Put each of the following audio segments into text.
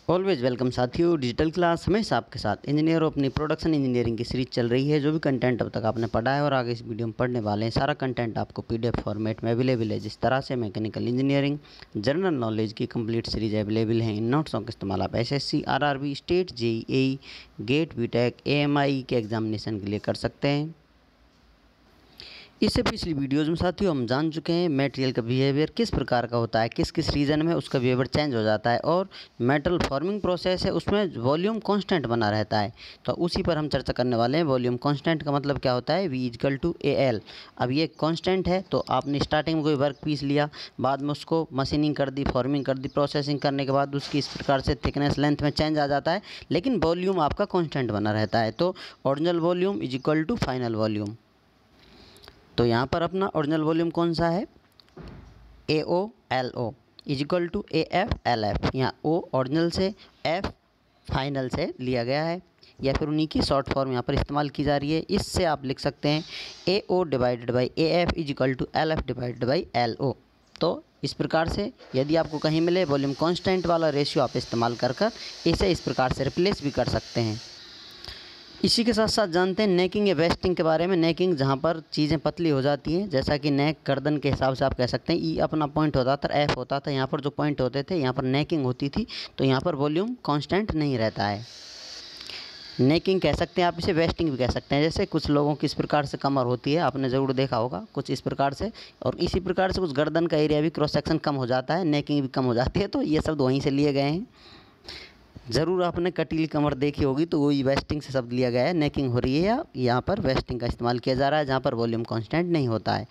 Always welcome साथियों। Digital class हमेशा आपके साथ। इंजीनियर अपनी प्रोडक्शन इंजीनियरिंग की सीरीज चल रही है। जो भी कंटेंट अब तक आपने पढ़ा है और आगे इस वीडियो में पढ़ने वाले हैं, सारा कंटेंट आपको पीडीएफ फॉर्मेट में अवेलेबल है। जिस तरह से मैकेनिकल इंजीनियरिंग जनरल नॉलेज की कंप्लीट सीरीज अवेलेबल है। इन नोट्सों का इस्तेमाल आप SSC, RRB, state, JEE, GATE, BTech, AMIE के एग्जामिनेशन के लिए कर सकते हैं। इससे पिछली वीडियोज़ में साथियों हम जान चुके हैं मटेरियल का बिहेवियर किस प्रकार का होता है, किस किस रीजन में उसका बिहेवियर चेंज हो जाता है, और मेटल फॉर्मिंग प्रोसेस है उसमें वॉल्यूम कांस्टेंट बना रहता है। तो उसी पर हम चर्चा करने वाले हैं। वॉल्यूम कांस्टेंट का मतलब क्या होता है? V=AL। अब ये कांस्टेंट है, तो आपने स्टार्टिंग में कोई वर्क पीस लिया, बाद में उसको मशीनिंग कर दी, फॉर्मिंग कर दी, प्रोसेसिंग करने के बाद उसकी इस प्रकार से थिकनेस, लेंथ में चेंज आ जाता है, लेकिन वॉल्यूम आपका कॉन्स्टेंट बना रहता है। तो ओरिजिनल वॉल्यूम = फाइनल वॉल्यूम। तो यहाँ पर अपना ओरिजिनल वॉल्यूम कौन सा है? AO/LO = AF/LF। यहाँ O ओरिजिनल से, F फाइनल से लिया गया है, या फिर उन्हीं की शॉर्ट फॉर्म यहाँ पर इस्तेमाल की जा रही है। इससे आप लिख सकते हैं AO/AF = LF/LO। तो इस प्रकार से यदि आपको कहीं मिले वॉल्यूम कांस्टेंट वाला रेशियो, आप इस्तेमाल कर इसे इस प्रकार से रिप्लेस भी कर सकते हैं। इसी के साथ साथ जानते हैं नेकिंग या वेस्टिंग के बारे में। नेकिंग जहाँ पर चीज़ें पतली हो जाती हैं, जैसा कि नेक गर्दन के हिसाब से आप कह सकते हैं। ई अपना पॉइंट होता था, एफ होता था, यहाँ पर जो पॉइंट होते थे यहाँ पर नेकिंग होती थी, तो यहाँ पर वॉल्यूम कांस्टेंट नहीं रहता है। नेकिंग कह सकते हैं आप इसे, वेस्टिंग भी कह सकते हैं। जैसे कुछ लोगों की इस प्रकार से कमर होती है, आपने ज़रूर देखा होगा कुछ इस प्रकार से, और इसी प्रकार से कुछ गर्दन का एरिया भी क्रॉस सेक्शन कम हो जाता है, नेकिंग भी कम हो जाती है। तो ये शब्द वहीं से लिए गए हैं। ज़रूर आपने कटीली कमर देखी होगी, तो वही वेस्टिंग से शब्द लिया गया है। नेकिंग हो रही है या यहाँ पर वेस्टिंग का इस्तेमाल किया जा रहा है, जहाँ पर वॉल्यूम कांस्टेंट नहीं होता है।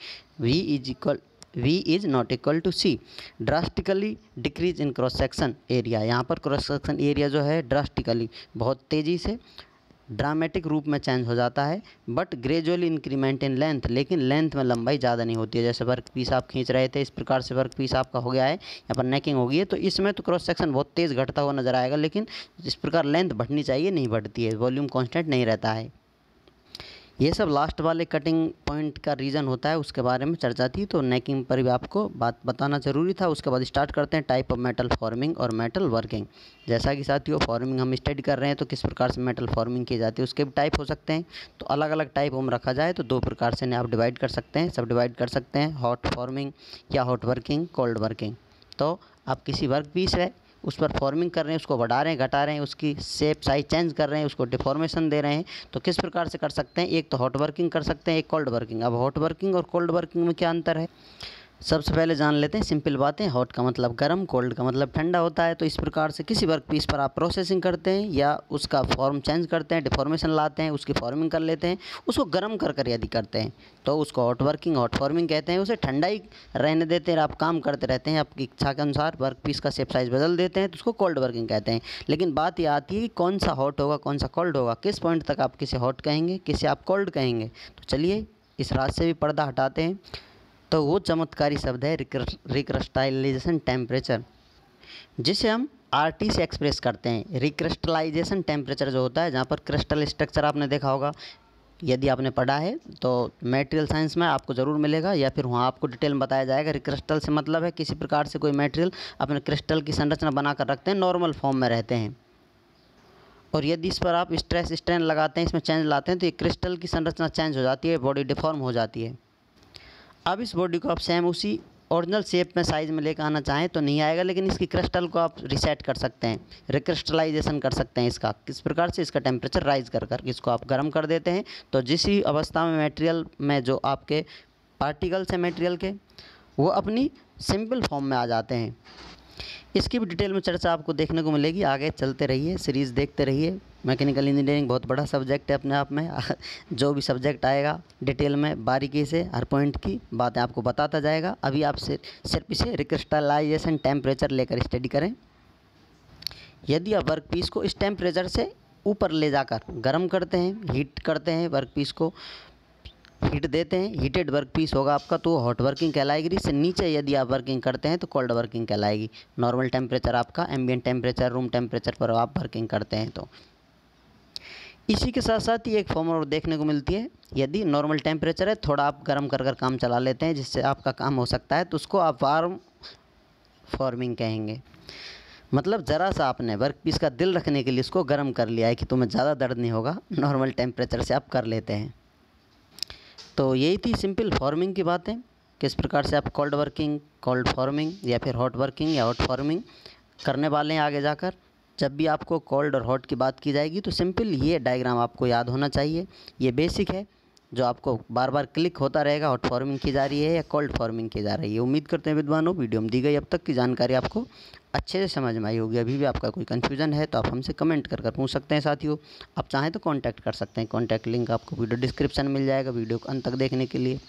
V=C। Drastically decrease in cross section area. यहाँ पर क्रॉस सेक्शन एरिया जो है ड्रास्टिकली, बहुत तेज़ी से, ड्रामेटिक रूप में चेंज हो जाता है। But gradually increment in length, लेकिन लेंथ में लंबाई ज़्यादा नहीं होती है। जैसे वर्क पीस आप खींच रहे थे, इस प्रकार से वर्क पीस आपका हो गया है, यहाँ पर नेकिंग हो गई है, तो इसमें तो क्रॉस सेक्शन बहुत तेज़ घटता हुआ नजर आएगा, लेकिन इस प्रकार लेंथ बढ़नी चाहिए, नहीं बढ़ती है, वॉल्यूम कांस्टेंट नहीं रहता है। ये सब लास्ट वाले कटिंग पॉइंट का रीज़न होता है, उसके बारे में चर्चा थी, तो नेकिंग पर भी आपको बात बताना ज़रूरी था। उसके बाद स्टार्ट करते हैं टाइप ऑफ मेटल फॉर्मिंग और मेटल वर्किंग। जैसा कि साथियों फॉर्मिंग हम स्टडी कर रहे हैं, तो किस प्रकार से मेटल फॉर्मिंग की जाती है उसके भी टाइप हो सकते हैं। तो अलग अलग टाइप हम रखा जाए तो दो प्रकार से आप डिवाइड कर सकते हैं, सब डिवाइड कर सकते हैं, हॉट फॉर्मिंग या हॉट वर्किंग, कोल्ड वर्किंग। तो आप किसी वर्क पीस है उस पर फॉर्मिंग कर रहे हैं, उसको बढ़ा रहे हैं, घटा रहे हैं, उसकी शेप साइज चेंज कर रहे हैं, उसको डिफॉर्मेशन दे रहे हैं, तो किस प्रकार से कर सकते हैं? एक तो हॉट वर्किंग कर सकते हैं, एक कोल्ड वर्किंग। अब हॉट वर्किंग और कोल्ड वर्किंग में क्या अंतर है, सबसे पहले जान लेते हैं सिंपल बातें। हॉट का मतलब गर्म, कोल्ड का मतलब ठंडा होता है। तो इस प्रकार से किसी वर्क पीस पर आप प्रोसेसिंग करते हैं या उसका फॉर्म चेंज करते हैं, डिफॉर्मेशन लाते हैं, उसकी फॉर्मिंग कर लेते हैं, उसको गर्म कर यदि करते हैं तो उसको हॉट वर्किंग, हॉट फॉर्मिंग कहते हैं। उसे ठंडा ही रहने देते हैं, आप काम करते रहते हैं, आपकी इच्छा के अनुसार वर्क पीस का शेप साइज बदल देते हैं, तो उसको कोल्ड वर्किंग कहते हैं। लेकिन बात यह आती है कि कौन सा हॉट होगा, कौन सा कोल्ड होगा, किस पॉइंट तक आप किसे हॉट कहेंगे, किसे आप कोल्ड कहेंगे। तो चलिए इस रात से भी पर्दा हटाते हैं। तो वो चमत्कारी शब्द है रिक्रिस्टलाइजेशन टेम्परेचर, जिसे हम RT से एक्सप्रेस करते हैं। रिक्रिस्टलाइजेशन टेम्परेचर जो होता है, जहाँ पर क्रिस्टल स्ट्रक्चर आपने देखा होगा, यदि आपने पढ़ा है तो मटेरियल साइंस में आपको ज़रूर मिलेगा, या फिर वहाँ आपको डिटेल में बताया जाएगा। रिक्रिस्टल से मतलब है किसी प्रकार से कोई मटेरियल अपने क्रिस्टल की संरचना बनाकर रखते हैं, नॉर्मल फॉर्म में रहते हैं, और यदि इस पर आप स्ट्रेस स्ट्रेन लगाते हैं, इसमें चेंज लाते हैं, तो ये क्रिस्टल की संरचना चेंज हो जाती है, बॉडी डिफॉर्म हो जाती है। अब इस बॉडी को आप सेम उसी ओरिजिनल शेप में, साइज़ में लेकर आना चाहें तो नहीं आएगा, लेकिन इसकी क्रिस्टल को आप रीसेट कर सकते हैं, रिक्रिस्टलाइजेशन कर सकते हैं इसका। किस प्रकार से? इसका टेम्परेचर राइज कर इसको आप गर्म कर देते हैं, तो जिस ही अवस्था में मटेरियल में जो आपके पार्टिकल्स हैं मटेरियल के, वो अपनी सिंपल फॉर्म में आ जाते हैं। इसकी भी डिटेल में चर्चा आपको देखने को मिलेगी। आगे चलते रहिए, सीरीज़ देखते रहिए। मैकेनिकल इंजीनियरिंग बहुत बड़ा सब्जेक्ट है अपने आप में। जो भी सब्जेक्ट आएगा डिटेल में बारीकी से हर पॉइंट की बातें आपको बताता जाएगा। अभी आप सिर्फ इसे रिक्रिस्टलाइजेशन टेम्परेचर लेकर स्टडी करें। यदि आप वर्क पीस को इस टेम्परेचर से ऊपर ले जाकर गर्म करते हैं, हीट करते हैं, वर्क पीस को हीट देते हैं, हीटेड वर्क पीस होगा आपका, तो हॉट वर्किंग कहलाएगी। इससे नीचे यदि आप वर्किंग करते हैं तो कोल्ड वर्किंग कहलाएगी। नॉर्मल टेम्परेचर आपका, एम्बिएंट टेम्परेचर, रूम टेम्परेचर पर आप वर्किंग करते हैं। तो इसी के साथ साथ ही एक फॉर्म और देखने को मिलती है। यदि नॉर्मल टेम्परेचर है, थोड़ा आप गर्म कर काम चला लेते हैं जिससे आपका काम हो सकता है, तो उसको आप वार्म फॉर्मिंग कहेंगे। मतलब ज़रा सा आपने वर्क पीस का दिल रखने के लिए इसको गर्म कर लिया है कि तुम्हें ज़्यादा दर्द नहीं होगा, नॉर्मल टेम्परेचर से आप कर लेते हैं। तो यही थी सिंपल फॉर्मिंग की बातें, किस प्रकार से आप कोल्ड वर्किंग, कोल्ड फॉर्मिंग या फिर हॉट वर्किंग या हॉट फॉर्मिंग करने वाले हैं आगे जाकर। जब भी आपको कोल्ड और हॉट की बात की जाएगी तो सिंपल ये डायग्राम आपको याद होना चाहिए। ये बेसिक है जो आपको बार बार क्लिक होता रहेगा, हॉट फॉर्मिंग की जा रही है या कोल्ड फॉर्मिंग की जा रही है। उम्मीद करते हैं विद्वानों वीडियो में दी गई अब तक की जानकारी आपको अच्छे से समझ में आई होगी। अभी भी आपका कोई कन्फ्यूज़न है तो आप हमसे कमेंट कर पूछ सकते हैं साथियों। आप चाहें तो कांटेक्ट कर सकते हैं, कांटेक्ट लिंक आपको वीडियो डिस्क्रिप्शन में मिल जाएगा। वीडियो को अंत तक देखने के लिए,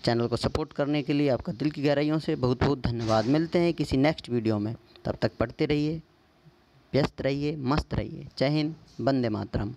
चैनल को सपोर्ट करने के लिए आपका दिल की गहराइयों से बहुत बहुत धन्यवाद। मिलते हैं किसी नेक्स्ट वीडियो में, तब तक पढ़ते रहिए, व्यस्त रहिए, मस्त रहिए। जय हिंद, वंदे मातरम।